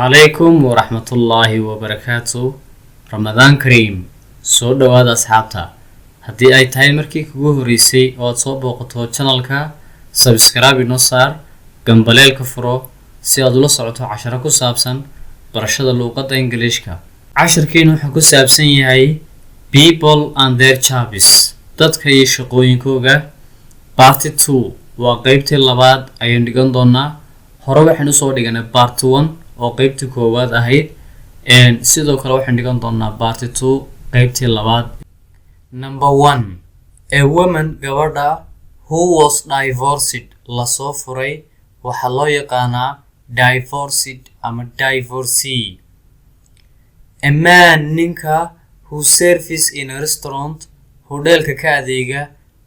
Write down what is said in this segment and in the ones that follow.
عليكم ورحمة الله وبركاته. رمضان كريم. soo dhawaada asxaabta. haddii ay tahay markii kugu horeysay oo aad soo booqato channelka, subscribe inoo saar, gambaleelka furo si aad ula socoto casharo ku saabsan barashada luqadda Ingiriiska. Casharkeenu wuxuu ku saabsan yahay people and their jobs. dadka iyo shaqooyinkooda. Part 2 waa qaybtii labaad ayaan dhigan doonaa. hore waxaan usoo dhiganay part 1 oo qaybtii koowaad ahayd, sidoo kale waxaan dhigan doonaa part 2 qaybtii labaad. Number 1, a woman gabadha who was divorced la soo furay waxaa loo yaqaanaa divorced ama divorcee. A man ninka who serves in a restaurant hodheelka ka adeega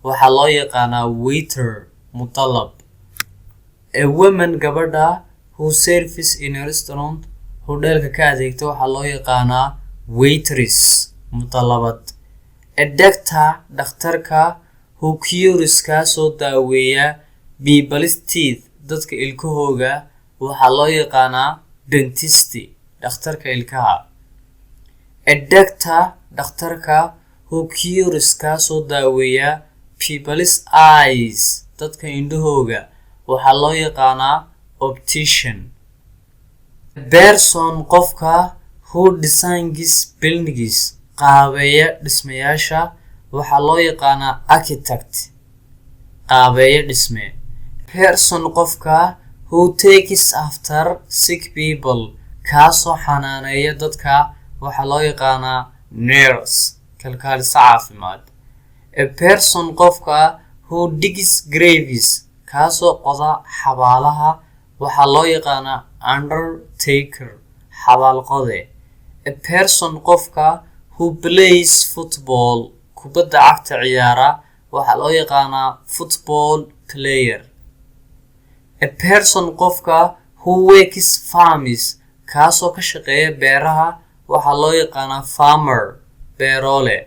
waxaa loo yaqaanaa waiter mutalab. A woman gabadha who serves in a restaurant hodheelka ka adeegta waxaa loo yaqaanaa waitress mutalabad. A doctor dhakhtarka who cures kaasoo daaweeya people's teeth dadka ilkahooga waxaa loo yaqaanaa dentist dhakhtarka ilkaha. A doctor dhakhtarka who cures kaasoo daaweeya people's eyes dadka indhahooga waxaa loo yaqaanaa optician. A person qofka who designs buildings qaabeeya dhismayaasha waxaa loo yaqaanaa architect qaabeeya dhisme. Person qofka who takes after sick people kaasoo xanaaneeya dadka waxaa loo yaqaanaa nurse kalkaaliso caafimaad. A person qofka who digs graves kaasoo qoda xabaalaha waxaa loo yaqaanaa undertaker xabaalqode. A person qofka who plays football kubadda cagta ciyaara waxaa loo yaqaanaa football player. A person qofka who works farms kaasoo ka shaqeeya beeraha waxaa loo yaqaanaa farmer beerole.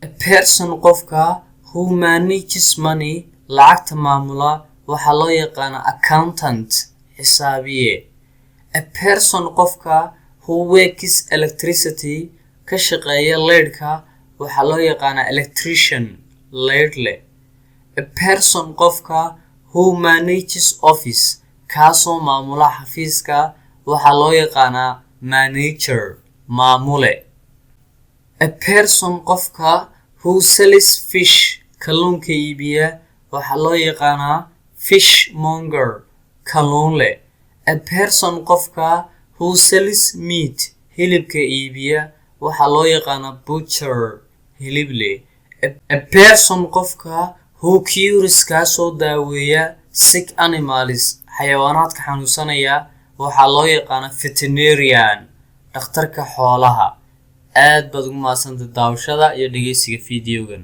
A person qofka who manages money lacagta maamula waxaa loo yaqaanaa accountant xisaabiye. A person qofka who works electricity ka shaqeeya leydhka waxaa loo yaqaanaa electrician leydhle. A person qofka who manages office kaasoo maamula xafiiska waxaa loo yaqaanaa manager maamule. A person qofka who sells fish kalluunka iibiya waxaa loo yaqaanaa fishmonger kalluunle. A person qofka who sells meat hilibka iibiya waxaa loo yaqaanaa butcher hilible. A person qofka who cures kaasoo daaweeya sick animals xayawaanaadka xanuunsanaya waxaa loo yaqaanaa veterinarian dhakhtarka xoolaha. aad baad ugu mahadsantahay daawashada iyo dhegeysiga fiidiyogan.